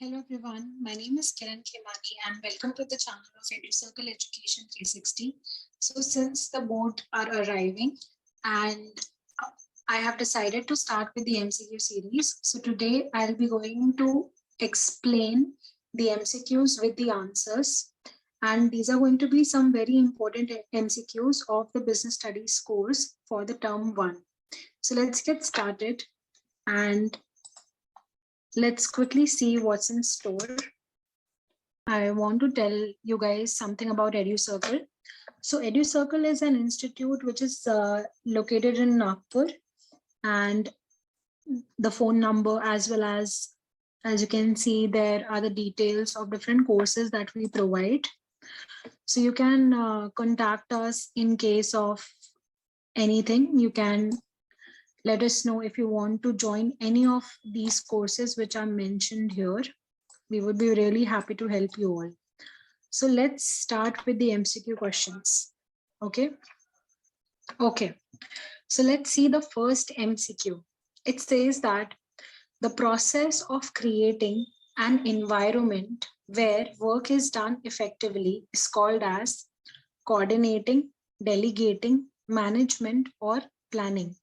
Hello everyone, my name is Kiran Khemani and welcome to the channel of EduCircle Education 360. So since the board are arriving and I have decided to start with the MCQ series. So today I'll be going to explain the MCQs with the answers, and these are going to be some very important MCQs of the business studies course for the term 1. So let's get started and let's quickly see what's in store. I want to tell you guys something about EduCircle. So EduCircle is an institute which is located in Nagpur, and the phone number as well as you can see, there are the details of different courses that we provide. So you can contact us in case of anything. You can let us know if you want to join any of these courses which are mentioned here. We would be really happy to help you all. So let's start with the MCQ questions. Okay. So let's see the first MCQ. It says that the process of creating an environment where work is done effectively is called as coordinating, delegating, management, or planning.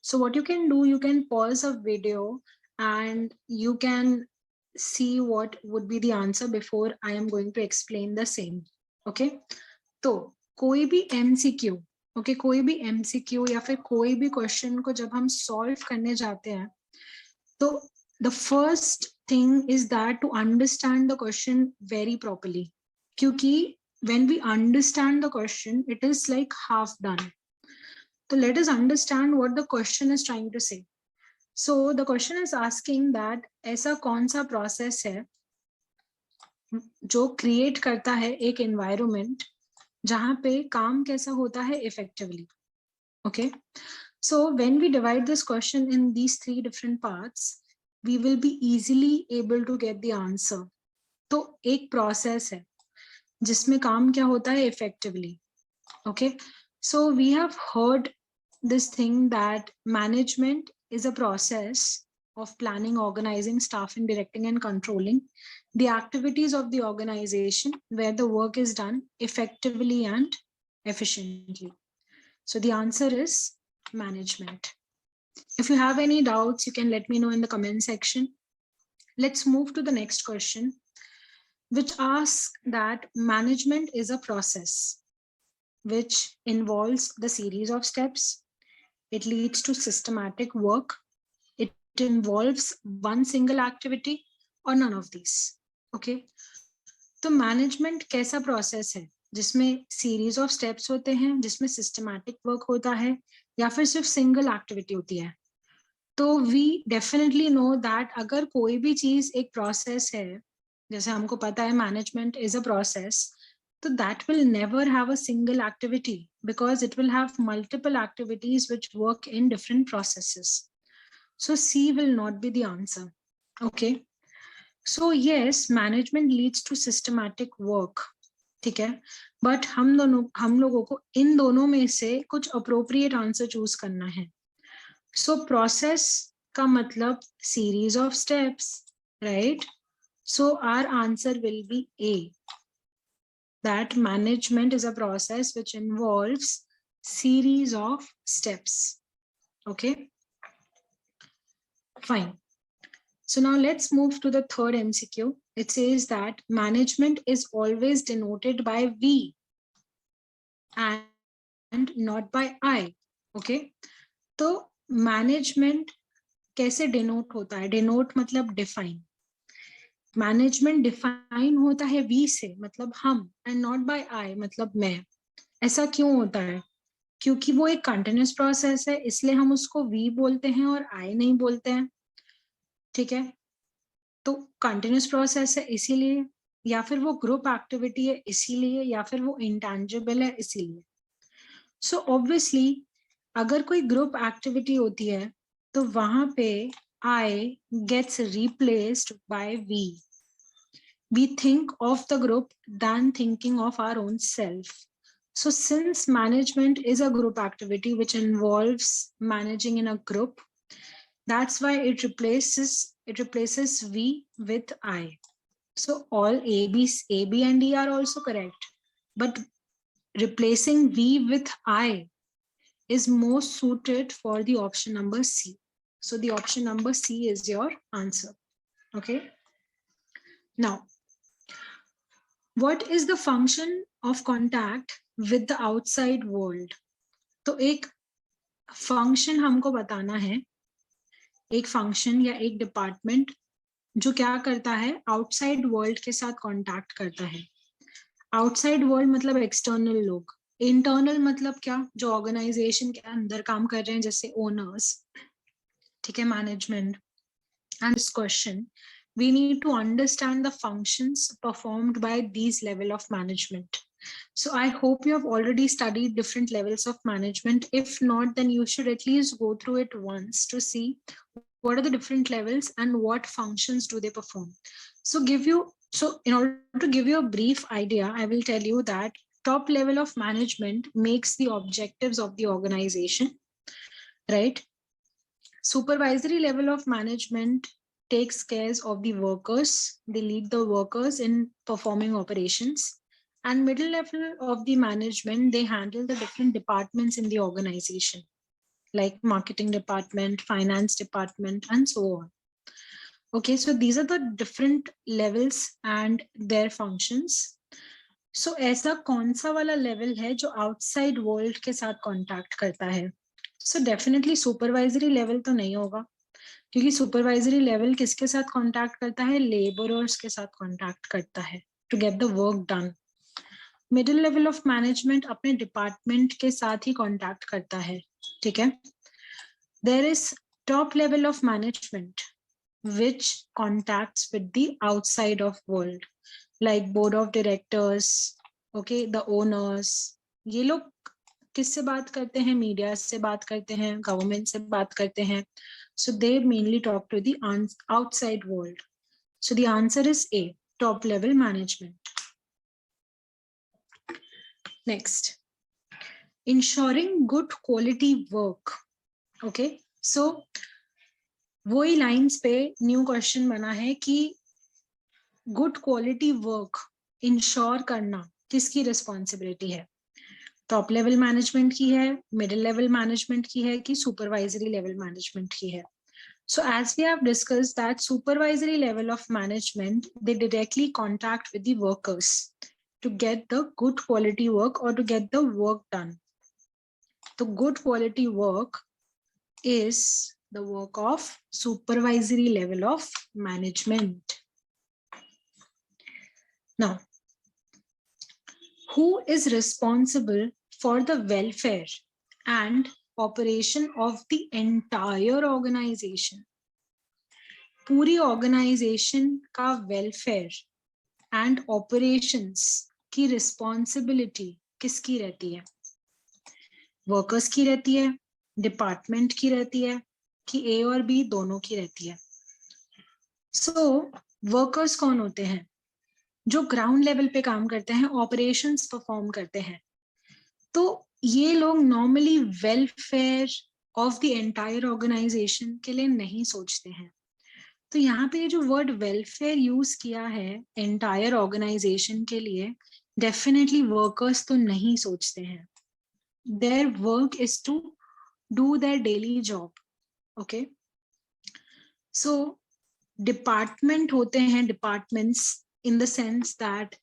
So what you can do, you can pause a video and you can see what would be the answer before I am going to explain the same. Okay. तो कोई भी MCQ, okay, कोई भी MCQ या फिर कोई भी question को जब हम सॉल्व करने जाते हैं तो the first thing is that to understand the question very properly, क्योंकि when we understand the question it is like half done. So let us understand what the question is trying to say. So the question is asking that ऐसा कौन सा process है जो create करता है एक environment जहां पे काम कैसा होता है effectively. Okay, so when we divide this question in these 3 different parts, we will be easily able to get the answer. तो एक process है जिसमें काम क्या होता है effectively. Okay, so we have heard this thing that management is a process of planning, organizing, staffing, directing, and controlling the activities of the organization where the work is done effectively and efficiently. So the answer is management. If you have any doubts, you can let me know in the comment section. Let's move to the next question, which asks that management is a process which involves the series of steps. It leads to systematic work. It involves one single activity or none of these. Okay. तो management कैसा process है जिसमें series of steps होते हैं, जिसमें systematic work होता है, या फिर सिर्फ सिंगल एक्टिविटी होती है? तो वी डेफिनेटली नो दैट अगर कोई भी चीज एक प्रोसेस है, जैसे हमको पता है management is a process, so that will never have a single activity because it will have multiple activities which work in different processes. So C will not be the answer. Okay. So yes, management leads to systematic work. ठीक है, but हम लोगों को इन दोनों में से कुछ appropriate answer choose करना है. So process का मतलब series of steps, right? So our answer will be A. That management is a process which involves series of steps. Okay, fine. So now let's move to the third MCQ. It says that management is always denoted by V and not by I. Okay, तो management कैसे denote होता है? Denote मतलब define. Management define होता है we से, मतलब हम, एंड नॉट बाय आई मतलब मैं. ऐसा क्यों होता है? क्योंकि वो एक कंटिन्यूस प्रोसेस है, इसलिए हम उसको वी बोलते हैं और आई नहीं बोलते हैं. ठीक है, तो कंटिन्यूस प्रोसेस है इसीलिए, या फिर वो ग्रुप एक्टिविटी है इसीलिए, या फिर वो इंटेंजिबल है इसीलिए. सो ऑब्वियसली अगर कोई ग्रुप एक्टिविटी होती है तो वहां पे I gets replaced by V. We think of the group than thinking of our own self. So since management is a group activity which involves managing in a group, that's why it replaces it replaces V with I. So all A, B and D are also correct. But replacing V with I is most suited for the option number C. So the option number C is your answer. Okay. Now, what is the function of contact with the outside world? तो एक function हमको बताना है, एक function या एक department जो क्या करता है, आउटसाइड वर्ल्ड के साथ कांटेक्ट करता है. आउटसाइड वर्ल्ड मतलब एक्सटर्नल लोग, इंटरनल मतलब क्या, जो ऑर्गेनाइजेशन के अंदर काम कर रहे हैं, जैसे ओनर्स, ठीक है, management. And this question we need to understand the functions performed by these level of management. So I hope you have already studied different levels of management. If not, then you should at least go through it once to see what are the different levels and what functions do they perform. So in order to give you a brief idea, I will tell you that top level of management makes the objectives of the organization, right? Supervisory level of management takes care of the workers. They lead the workers in performing operations. And middle level of the management, they handle the different departments in the organization, like marketing department, finance department, and so on. Okay, so these are the different levels and their functions. So ऐसा कौन सा वाला level है जो outside world के साथ contact करता है? So definitely supervisory level तो नहीं होगा, क्योंकि सुपरवाइजरी लेवल किसके साथ कांटेक्ट करता है, लेबरर्स के साथ कांटेक्ट करता है to get the work done. Middle level of management अपने डिपार्टमेंट के साथ ही कांटेक्ट करता है, ठीक है. There is top level of management which contacts with the outside of world, like board of directors, okay, the owners. ये लोग किससे बात करते हैं, मीडिया से बात करते हैं, गवर्नमेंट से बात करते हैं. So they mainly talk to the outside world. So the answer is A, top level management. Next, ensuring good quality work. Okay, so वही लाइन्स पे न्यू क्वेश्चन बना है कि गुड क्वालिटी वर्क इंश्योर करना किसकी रिस्पॉन्सिबिलिटी है, top level management की है, मिडिल लेवल मैनेजमेंट की है, कि सुपरवाइजरी लेवल मैनेजमेंट की है. So as we have discussed that supervisory level of management, they directly contact with the workers to get the good quality work or to get the work done. The good quality work is the work of supervisory level of management. Now, who is responsible for the welfare and operation of the entire organization? पूरी organisation का welfare and operations की responsibility किसकी रहती है? Workers की रहती है, department की रहती है, कि ए और बी दोनों की रहती है? सो वर्कर्स कौन होते हैं? जो ग्राउंड लेवल पे काम करते हैं, ऑपरेशंस परफॉर्म करते हैं. तो ये लोग normally welfare of the entire organisation के लिए नहीं सोचते हैं. तो यहाँ पे जो वर्ड वेलफेयर यूज किया है एंटायर ऑर्गेनाइजेशन के लिए, डेफिनेटली वर्कर्स तो नहीं सोचते हैं. Their work is to do their daily job. Okay, so department होते हैं, departments in the sense that,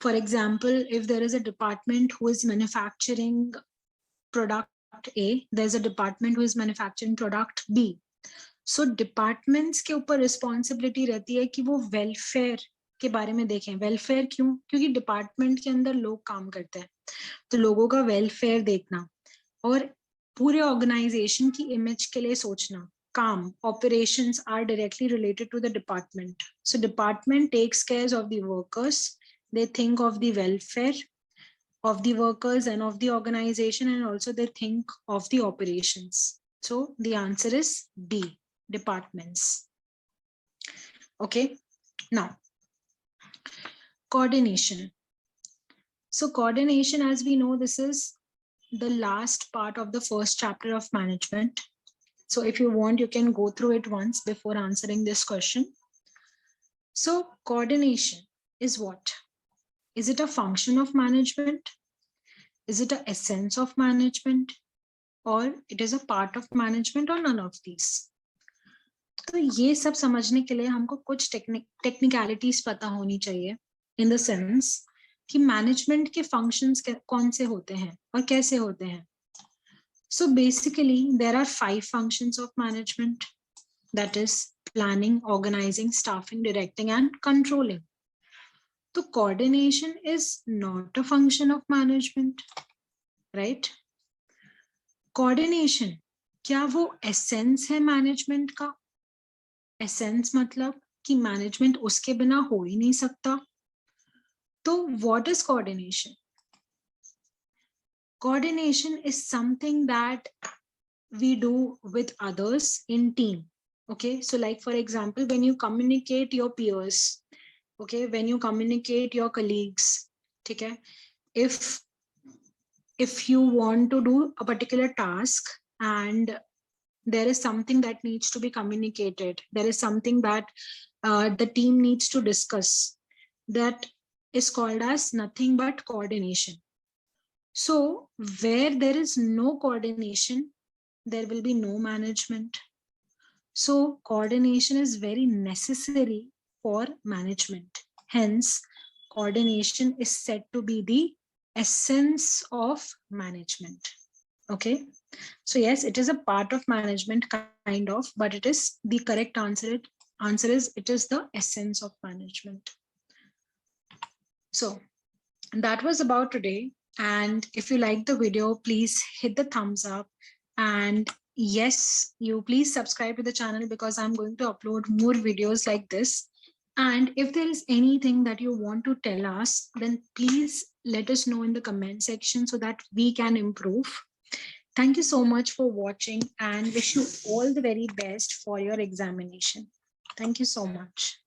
for example, if there is a department who is manufacturing product A, there's a department who is manufacturing product B. So departments के ऊपर responsibility रहती है कि वो welfare के बारे में देखें. welfare क्यों? क्योंकि department के अंदर लोग काम करते हैं, तो लोगों का welfare देखना और पूरे organization की image के लिए सोचना. Calm operations are directly related to the department. So department takes care of the workers. They think of the welfare of the workers and of the organization, and also they think of the operations. So the answer is D, departments. Okay, now coordination. So coordination, as we know, this is the last part of the first chapter of management. So if you want, you can go through it once before answering this question. So coordination is what? Is it a function of management? Is it an essence of management? Or it is a part of management, or none of these? तो ये सब समझने के लिए हमको कुछ technicalities पता होनी चाहिए, इन द सेंस कि मैनेजमेंट के फंक्शंस कौन से होते हैं और कैसे होते हैं. So basically there are 5 functions of management, that is planning, organizing, staffing, directing and controlling. So coordination is not a function of management, right? Coordination क्या वो essence है management का? Essence मतलब कि management उसके बिना हो ही नहीं सकता. तो what is coordination? Coordination is something that we do with others in team. Okay, so like for example, when you communicate your peers, okay, when you communicate your colleagues, okay, if you want to do a particular task and there is something that needs to be communicated, there is something that the team needs to discuss, that is called as nothing but coordination. So where there is no coordination, there will be no management. So coordination is very necessary for management. Hence, coordination is said to be the essence of management. Okay. So yes, it is a part of management kind of, but it is the correct answer. Answer is it is the essence of management. So that was about today. And if you like the video, please hit the thumbs up. And yes, you please subscribe to the channel because I'm going to upload more videos like this. And if there is anything that you want to tell us, then please let us know in the comment section so that we can improve. Thank you so much for watching and wish you all the very best for your examination. Thank you so much.